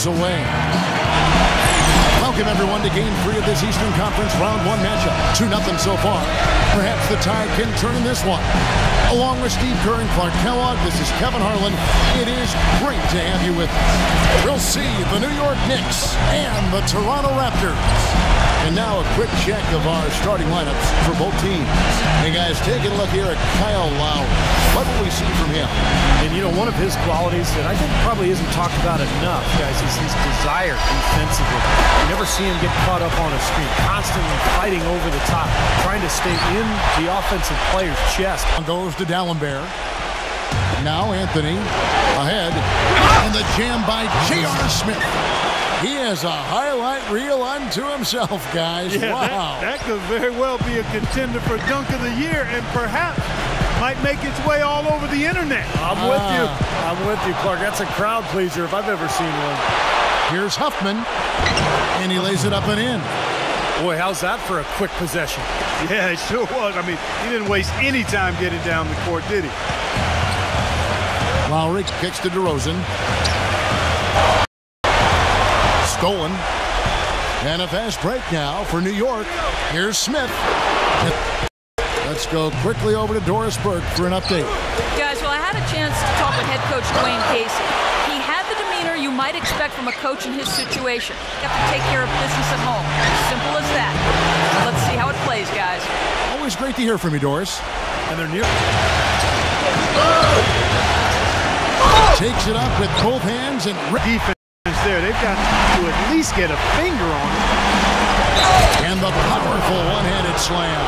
away. Welcome, everyone, to Game 3 of this Eastern Conference Round 1 matchup. 2-0 so far. Perhaps the Tide can turn in this one. Along with Steve Kerr and Clark Kellogg, this is Kevin Harlan. It is great to have you with us. We'll see the New York Knicks and the Toronto Raptors. And now a quick check of our starting lineups for both teams. Hey, guys, take a look here at Kyle Lowry. What will we see from him? And, you know, one of his qualities that I think probably isn't talked about enough, guys, is his desire defensively. You never see him get caught up on a screen, constantly fighting over the top, trying to stay in the offensive player's chest. Goes to Dallenberg. Now Anthony ahead. And the jam by J.R. Smith. He has a highlight reel unto himself, guys. Yeah, wow. That could very well be a contender for Dunk of the Year and perhaps might make its way all over the internet. I'm with you. I'm with you, Clark. That's a crowd pleaser if I've ever seen one. Here's Huffman. And he lays it up and in. Boy, how's that for a quick possession? Yeah, it sure was. I mean, he didn't waste any time getting down the court, did he? Lowry kicks to DeRozan. Stolen. And a fast break now for New York. Here's Smith. Let's go quickly over to Doris Burke for an update. Guys, well, I had a chance to talk with head coach Dwayne Casey. He had the demeanor you might expect from a coach in his situation. Got to take care of business at home. Simple as that. Let's see how it plays, guys. Always great to hear from you, Doris. And they're near. Takes it up with both hands and defense there. They've got to at least get a finger on it. And the powerful one-handed slam.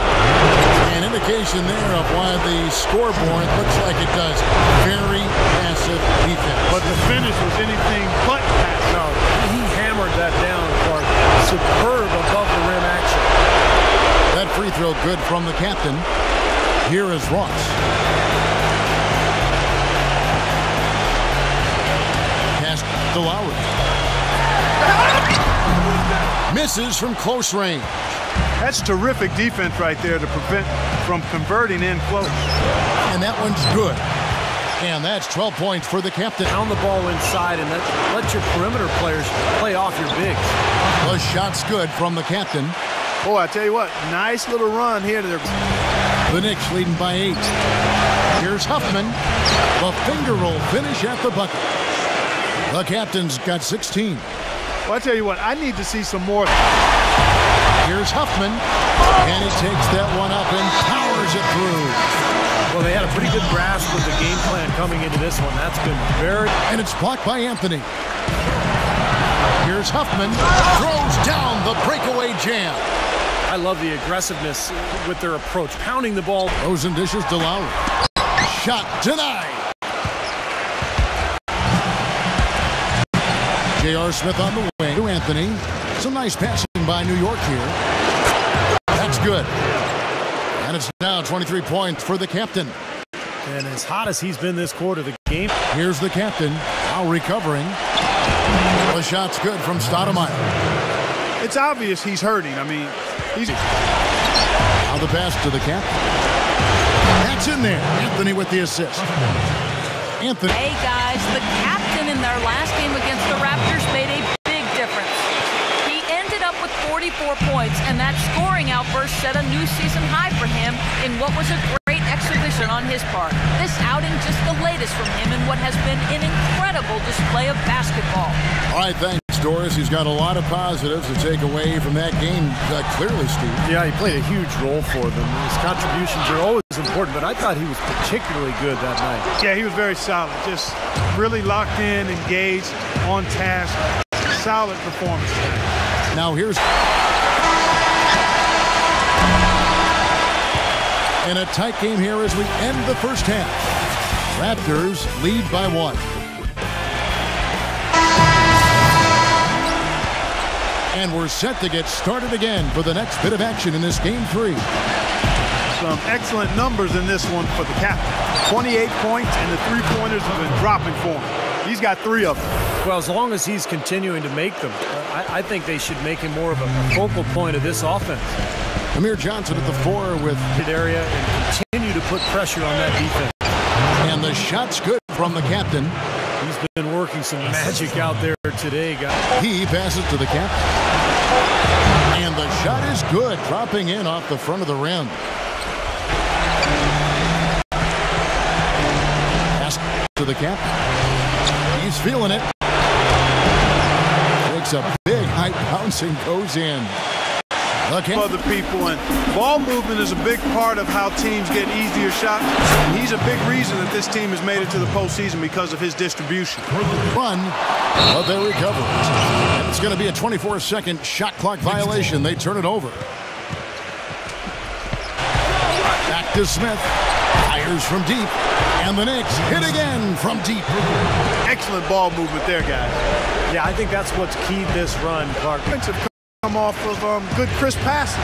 An indication there of why the scoreboard looks like it does. Very massive defense. But the finish was anything but passive. No, he hammered that down, Clark. Superb above the rim action. That free throw good from the captain. Here is Ross. Pass to Lowry. Misses from close range. That's terrific defense right there to prevent from converting in close. And that one's good. And that's 12 points for the captain. Pound the ball inside and let your perimeter players play off your bigs. The shot's good from the captain. Boy, I tell you what, nice little run here. The Knicks leading by 8. Here's Huffman. The finger roll finish at the bucket. The captain's got 16. Well, I tell you what, I need to see some more. Here's Huffman. And he takes that one up and powers it through. Well, they had a pretty good grasp of the game plan coming into this one. That's been very... And it's blocked by Anthony. Here's Huffman. Throws down the breakaway jam. I love the aggressiveness with their approach, pounding the ball. Those and dishes to Lowry. Shot denied. J.R. Smith on the wing to Anthony. Some nice passing by New York here. That's good. And it's now 23 points for the captain. And as hot as he's been this quarter, the game. Here's the captain, now recovering. The shot's good from Stoudemire. It's obvious he's hurting. I mean, he's... Now the pass to the captain. That's in there. Anthony with the assist. Anthony. Hey, guys, the captain in their last game against the Raptors made a big difference. He ended up with 44 points, and that scoring outburst set a new season high for him in what was a great exhibition on his part. This outing just the latest from him in what has been an incredible display of basketball. All right, thanks, Doris. He's got a lot of positives to take away from that game, clearly, Steve. Yeah, he played a huge role for them. His contributions are always important, but I thought he was particularly good that night. Yeah, he was very solid. Just really locked in, engaged, on task. Solid performance tonight. Now here's... And a tight game here as we end the first half. Raptors lead by 1. And we're set to get started again for the next bit of action in this Game 3. Some excellent numbers in this one for the captain. 28 points, and the three-pointers have been dropping for him. He's got 3 of them. Well, as long as he's continuing to make them, I think they should make him more of a focal point of this offense. Amir Johnson at the 4 with hit area and continue to put pressure on that defense. And the shot's good from the captain. He's been working some magic out there today, guys. He passes to the captain. And the shot is good, dropping in off the front of the rim. Pass to the captain. He's feeling it. Takes a big high bounce and goes in. Other people, and ball movement is a big part of how teams get easier shots. And he's a big reason that this team has made it to the postseason because of his distribution. Run, but they recover it. And it's going to be a 24-second shot clock violation. They turn it over. Back to Smith. Fires from deep. And the Knicks hit again from deep. Excellent ball movement there, guys. Yeah, I think that's what's keyed this run, Clark. Come off of good crisp passes.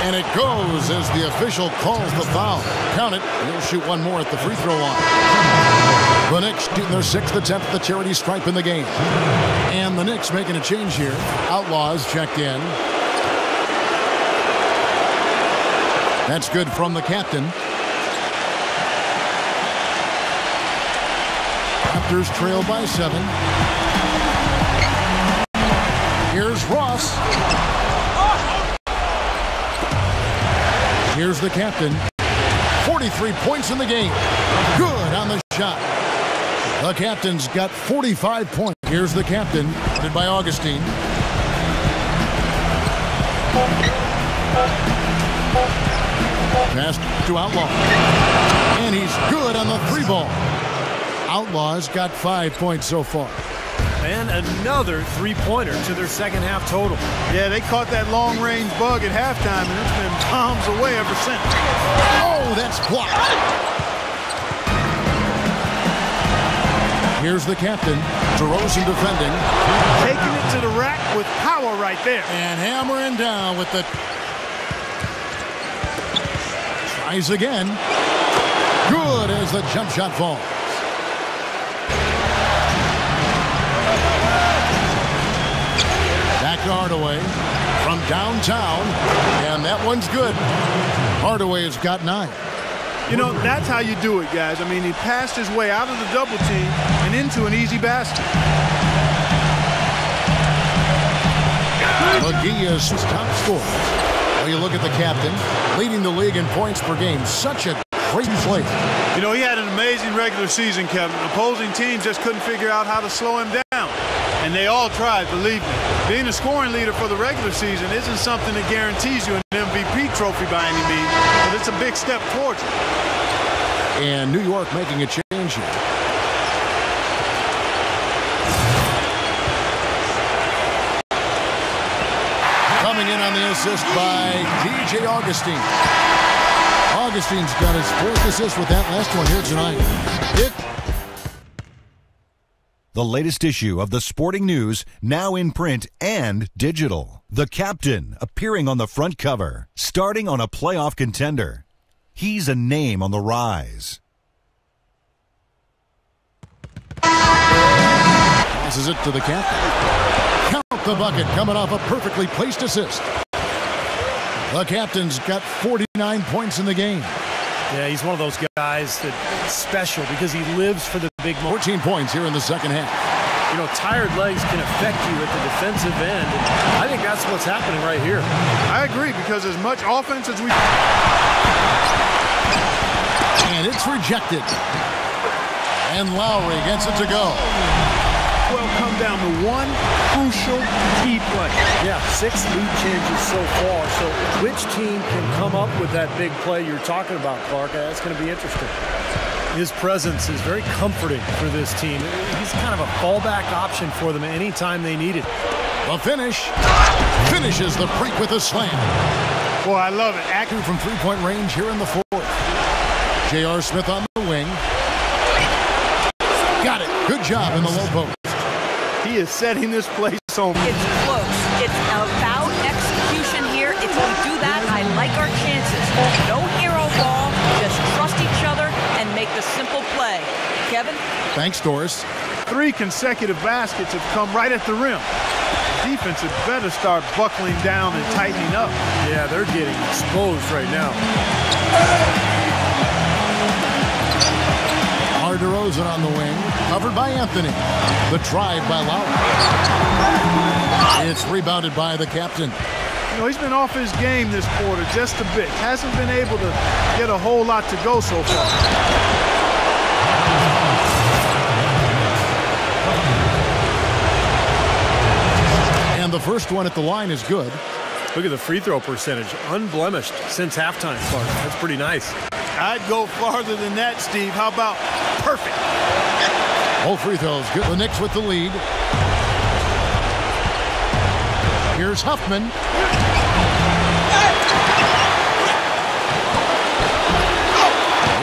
And it goes as the official calls the foul. Count it. He'll shoot one more at the free throw line. The Knicks shooting their 6th attempt at the charity stripe in the game. And the Knicks making a change here. Outlaws checked in. That's good from the captain. Raptors trail by 7. Here's Ross. Here's the captain. 43 points in the game. Good on the shot. The captain's got 45 points. Here's the captain, led by Augustine. Pass to Outlaw. And he's good on the 3-ball. Outlaws got 5 points so far. And another 3-pointer to their second half total. Yeah, they caught that long-range bug at halftime, and it's been bombs away ever since. Oh, that's blocked. Here's the captain. DeRozan defending. Taking it to the rack with power right there. And hammering down with the... Tries again. Good as the jump shot falls. Back to Hardaway from downtown, and that one's good. Hardaway's got 9. You know, that's how you do it, guys. I mean, he passed his way out of the double team and into an easy basket. McGee is top scorer. Well, you look at the captain, leading the league in points per game. Such a great play. You know, he had an amazing regular season, Kevin. Opposing teams just couldn't figure out how to slow him down. And they all tried, believe me. Being a scoring leader for the regular season isn't something that guarantees you an MVP trophy by any means, but it's a big step towards it. And New York making a change here. Coming in on the assist by DJ Augustine. Augustine's got his 4th assist with that last one here tonight. The latest issue of the Sporting News, now in print and digital. The captain appearing on the front cover, starting on a playoff contender. He's a name on the rise. Passes it to the captain. Count the bucket coming off a perfectly placed assist. The captain's got 49 points in the game. Yeah, he's one of those guys that's special because he lives for the big moment. 14 points here in the second half. You know, tired legs can affect you at the defensive end. I think that's what's happening right here. I agree, because as much offense as we... And it's rejected. And Lowry gets it to go. Well, come down to one crucial key play. Yeah, 6 lead changes so far. So which team can come up with that big play you're talking about, Clark? That's going to be interesting. His presence is very comforting for this team. He's kind of a fallback option for them anytime they need it. The finish. Finishes the freak with a slam. Boy, I love it. Accurate from 3-point range here in the 4th. J.R. Smith on the wing. Got it. Good job in the low post. He is setting this place on. It's close. It's about execution here. If we do that, I like our chances. No hero ball. Just trust each other and make the simple play. Kevin? Thanks, Doris. 3 consecutive baskets have come right at the rim. Defense had better start buckling down and tightening up. Yeah, they're getting exposed right now. DeRozan on the wing, covered by Anthony. The drive by Lowry. It's rebounded by the captain. You know, he's been off his game this quarter just a bit. Hasn't been able to get a whole lot to go so far. And the first one at the line is good. Look at the free throw percentage. Unblemished since halftime, Clark. That's pretty nice. I'd go farther than that, Steve. How about perfect? All free throws good. The Knicks with the lead. Here's Huffman.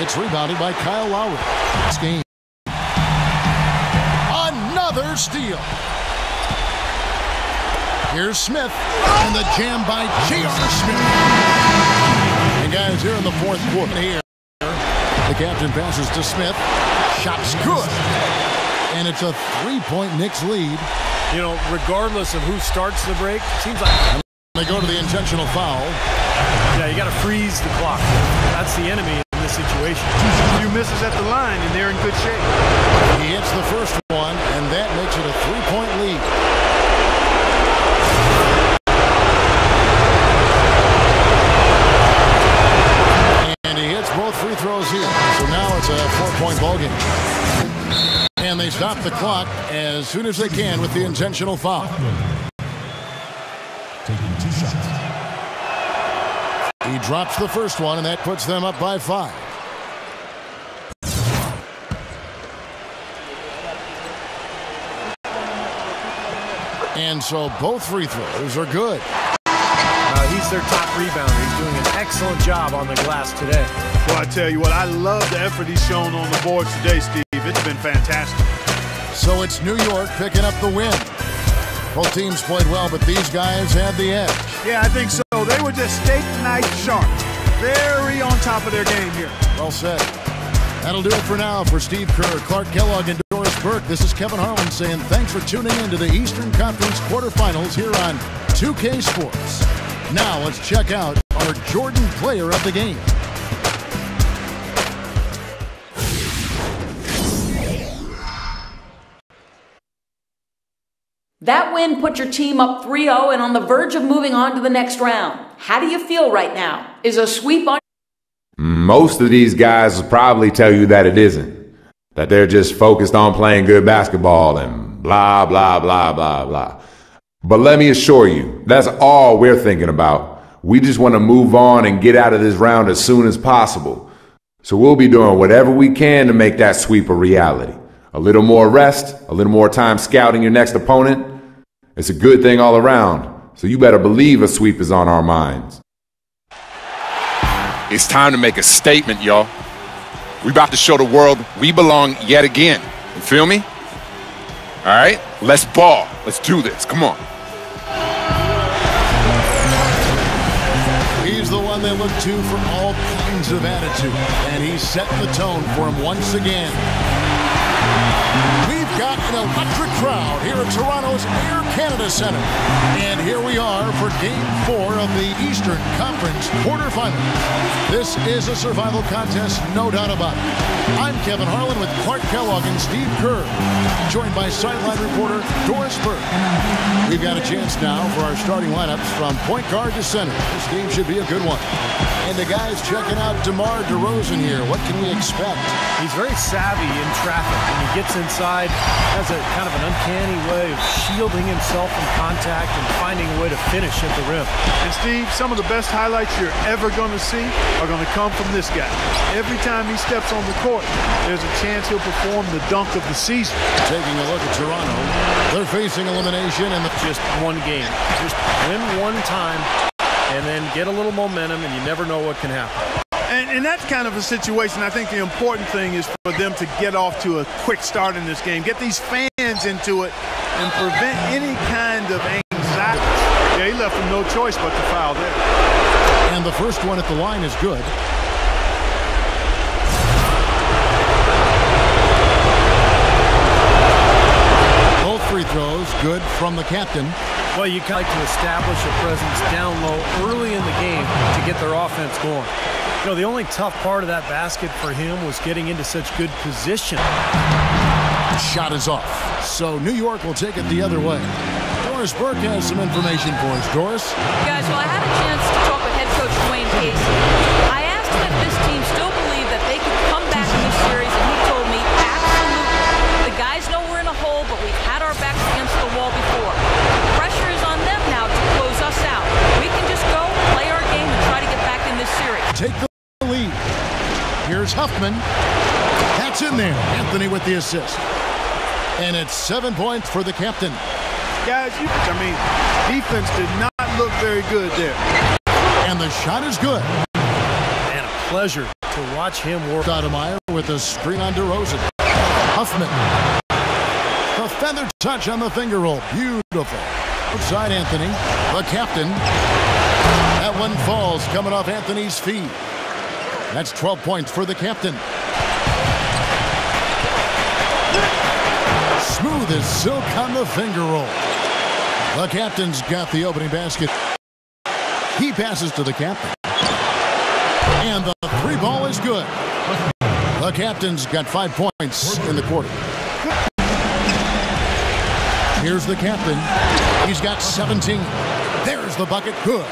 It's rebounded by Kyle Lowry. This game. Another steal. Here's Smith. And the jam by J.R. Smith. And guys, here in the fourth quarter here, the captain passes to Smith. Shot's good. And it's a three-point Knicks lead. You know, regardless of who starts the break, seems like they go to the intentional foul. Yeah, you got to freeze the clock. That's the enemy in this situation. A few misses at the line, and they're in good shape. He hits the first one, and that makes it a three-point lead. And he hits both free throws here. So now it's a four-point ballgame. And they stop the clock as soon as they can with the intentional foul. Taking 2 shots. He drops the first one, and that puts them up by 5. And so both free throws are good. He's their top rebounder. He's doing an excellent job on the glass today. Well, I tell you what, I love the effort he's shown on the boards today, Steve. It's been fantastic. So it's New York picking up the win. Both teams played well, but these guys had the edge. Yeah, I think so. They were just steak knife sharp. Very on top of their game here. Well said. That'll do it for now. For Steve Kerr, Clark Kellogg, and Doris Burke, this is Kevin Harlan saying thanks for tuning in to the Eastern Conference quarterfinals here on 2K Sports. Now let's check out our Jordan player of the game. That win put your team up 3-0 and on the verge of moving on to the next round. How do you feel right now? Is a sweep on? Most of these guys will probably tell you that it isn't. That they're just focused on playing good basketball and blah, blah, blah, blah, blah. But let me assure you, that's all we're thinking about. We just want to move on and get out of this round as soon as possible. So we'll be doing whatever we can to make that sweep a reality. A little more rest, a little more time scouting your next opponent. It's a good thing all around. So you better believe a sweep is on our minds. It's time to make a statement, y'all. We about to show the world we belong yet again. You feel me? All right, let's ball. Let's do this. Come on. He's the one they look to for all kinds of attitude, and he's setting the tone for him once again. We've got an electric crowd here at Toronto's Air Canada Centre. And here we are for Game 4 of the Eastern Conference quarterfinals. This is a survival contest, no doubt about it. I'm Kevin Harlan with Clark Kellogg and Steve Kerr, joined by sideline reporter Doris Burke. We've got a chance now for our starting lineups from point guard to center. This game should be a good one. And the guys checking out DeMar DeRozan here. What can we expect? He's very savvy in traffic. When he gets inside, has a kind of an uncanny way of shielding himself from contact and finding a way to finish at the rim. And Steve, some of the best highlights you're ever going to see are going to come from this guy. Every time he steps on the court, there's a chance he'll perform the dunk of the season. Taking a look at Toronto, they're facing elimination in the Just one game. Just win one time and then get a little momentum, and you never know what can happen. And that's kind of a situation. I think the important thing is for them to get off to a quick start in this game. Get these fans into it and prevent any kind of anxiety. Yeah, he left them no choice but to foul there. And the first one at the line is good. Both free throws good from the captain. Well, you like to establish a presence down low early in the game to get their offense going. You know, the only tough part of that basket for him was getting into such good position. Shot is off. So New York will take it the other way. Doris Burke has some information for us. Doris? Guys, well, I had a chance to talk with head coach Dwayne Casey. I asked him if this team still believed that they could come back in this series, and he told me absolutely. The guys know we're in a hole, but we've had our backs against the wall before. The pressure is on them now to close us out. We can just go, play our game, and try to get back in this series. Take the lead. Here's Huffman. That's in there. Anthony with the assist. And it's 7 points for the captain. Guys, defense did not look very good there. And the shot is good. And a pleasure to watch him work. Stoudemire with a screen on DeRozan. Huffman. The feather touch on the finger roll. Beautiful. Outside Anthony. The captain. That one falls coming off Anthony's feet. That's 12 points for the captain. Smooth as silk on the finger roll. The captain's got the opening basket. He passes to the captain. And the three ball is good. The captain's got 5 points in the quarter. Here's the captain. He's got 17. There's the bucket. Good.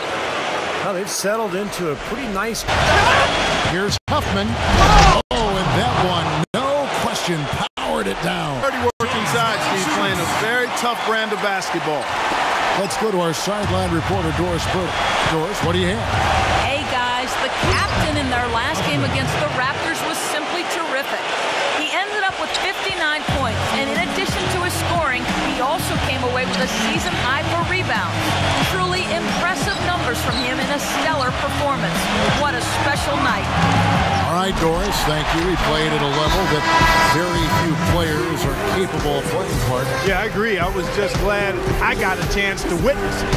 Well, they've settled into a pretty nice. Here's Huffman. Oh, and that one, no question, powered it down. Dirty work inside, Steve, playing a very tough brand of basketball. Let's go to our sideline reporter, Doris Burke. Doris, what do you have? Hey, guys, the captain in their last game against the Raptors was simply terrific. He ended up with 59 points, and in addition to his scoring, he also came away with a season high for rebounds. Truly impressive numbers from him in a stellar performance. What a special night. All right, Doris, thank you. He played at a level that very few players are capable of playing for. Yeah, I agree. I was just glad I got a chance to witness it.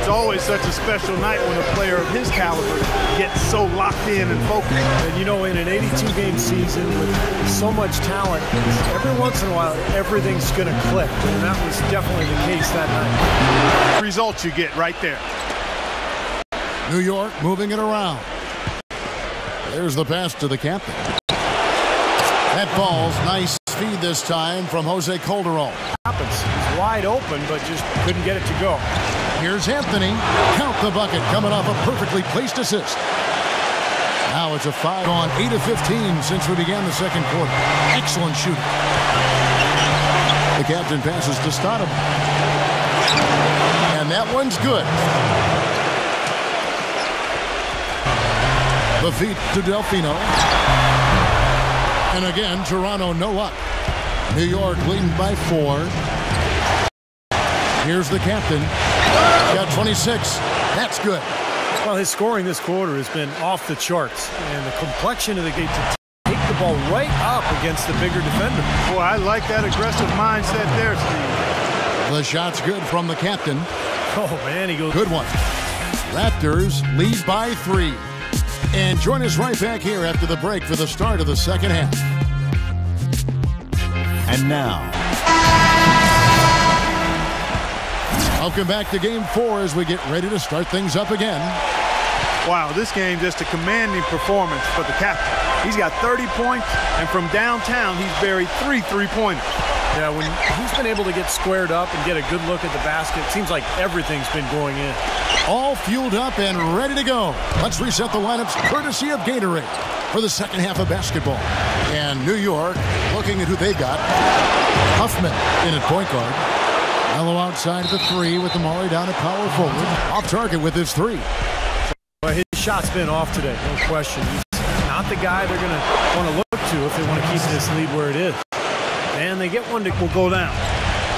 It's always such a special night when a player of his caliber gets so locked in and focused. And you know, in an 82-game season with so much talent, every once in a while, everything's going to click. And that was definitely the case that night. Results you get right there. New York moving it around. There's the pass to the captain. That ball's nice feed this time from Jose Calderon. Happens. He's wide open, but just couldn't get it to go. Here's Anthony. Count the bucket coming off a perfectly placed assist. Now it's a 5 on 8 of 15 since we began the second quarter. Excellent shooting. The captain passes to Stoudemire. And that one's good. The feed to Delfino. And again, Toronto no luck. New York leading by 4. Here's the captain. Got 26. That's good. Well, his scoring this quarter has been off the charts. And the complexion of the game to take the ball right up against the bigger defender. Boy, I like that aggressive mindset there, Steve. The shot's good from the captain. Oh, man, he goes. Good one. Raptors lead by 3. And join us right back here after the break for the start of the second half. And now, welcome back to Game 4 as we get ready to start things up again. Wow, this game just a commanding performance for the captain. He's got 30 points, and from downtown, he's buried 3 three-pointers. Yeah, when he's been able to get squared up and get a good look at the basket, it seems like everything's been going in. All fueled up and ready to go. Let's reset the lineups courtesy of Gatorade for the second half of basketball. And New York looking at who they've got. Huffman in at point guard. Mello outside at the 3 with Amari down at power forward. Off target with his 3. Well, his shot's been off today, no question. He's not the guy they're going to want to look to if they want to keep this lead where it is. And they get one that will go down.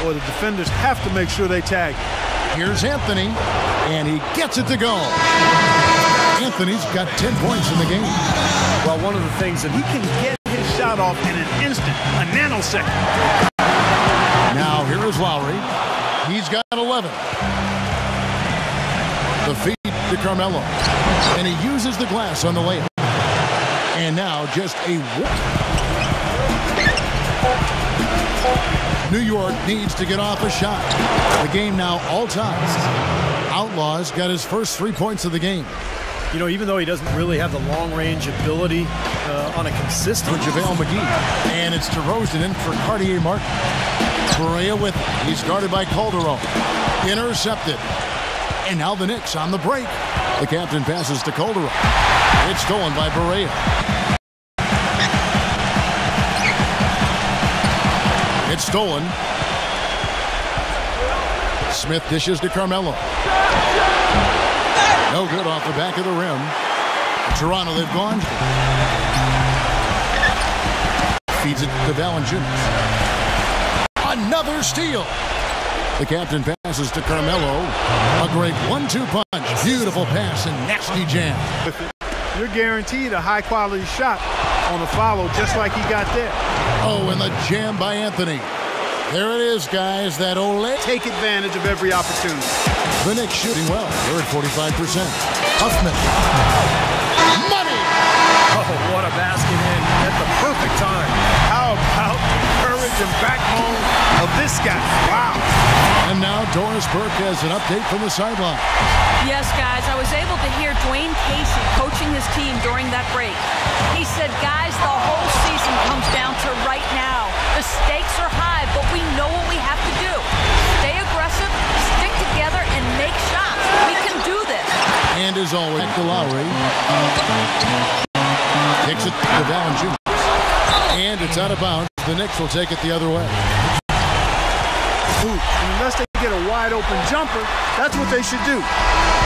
Boy, the defenders have to make sure they tag. Here's Anthony, and he gets it to go. Anthony's got 10 points in the game. Well, one of the things that He can get his shot off in an instant, a nanosecond. Now here is Lowry. He's got 11. The feed to Carmelo. And he uses the glass on the layup. And now just a New York needs to get off a shot. The game now all ties. Outlaw's got his first 3 points of the game. You know, even though he doesn't really have the long-range ability on a consistent... For JaVale McGee. And it's DeRozan in for Cartier Martin. Correa with it. He's guarded by Calderon. Intercepted. And now the Knicks on the break. The captain passes to Calderon. It's stolen by Barea. It's stolen. Smith dishes to Carmelo. No good off the back of the rim. Toronto, they've gone. Feeds it to Valanciunas. Another steal. The captain passes to Carmelo. A great 1-2 punch. Beautiful pass and nasty jam. You're guaranteed a high-quality shot on a follow just like he got there. Oh, and the jam by Anthony. There it is, guys. That Ole. Take advantage of every opportunity. The Knicks shooting well. They're at 45%. Huffman. Money! Oh, what a basket in at the perfect time. How about the courage and backbone of this guy? Wow. And now Doris Burke has an update from the sideline. Yes, guys, I was able to hear Dwayne Casey coaching his team during that break. He said, guys, the whole season comes down to right now. The stakes are high, but we know what we have to do. Stay aggressive, stick together, and make shots. We can do this. And as always, back to Lowry. Kicks it to Valanciunas. And it's out of bounds. The Knicks will take it the other way. And unless they get a wide-open jumper, that's what they should do.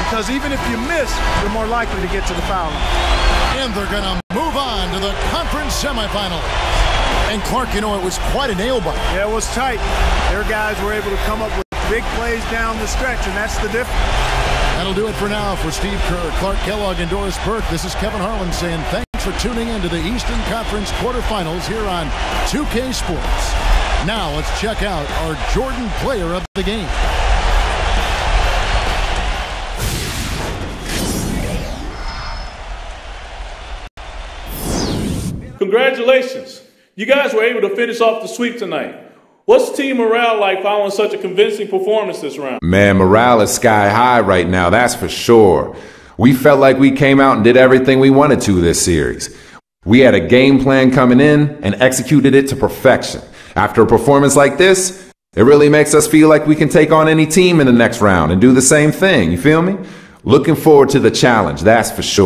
Because even if you miss, you're more likely to get to the foul line. And they're going to move on to the conference semifinals. And Clark, you know, it was quite a nail-biter. Yeah, it was tight. Their guys were able to come up with big plays down the stretch, and that's the difference. That'll do it for now. For Steve Kerr, Clark Kellogg, and Doris Burke, this is Kevin Harlan saying thanks for tuning in to the Eastern Conference quarterfinals here on 2K Sports. Now let's check out our Jordan player of the game. Congratulations. You guys were able to finish off the sweep tonight. What's team morale like following such a convincing performance this round? Man, morale is sky high right now, that's for sure. We felt like we came out and did everything we wanted to this series. We had a game plan coming in and executed it to perfection. After a performance like this, it really makes us feel like we can take on any team in the next round and do the same thing, you feel me? Looking forward to the challenge, that's for sure.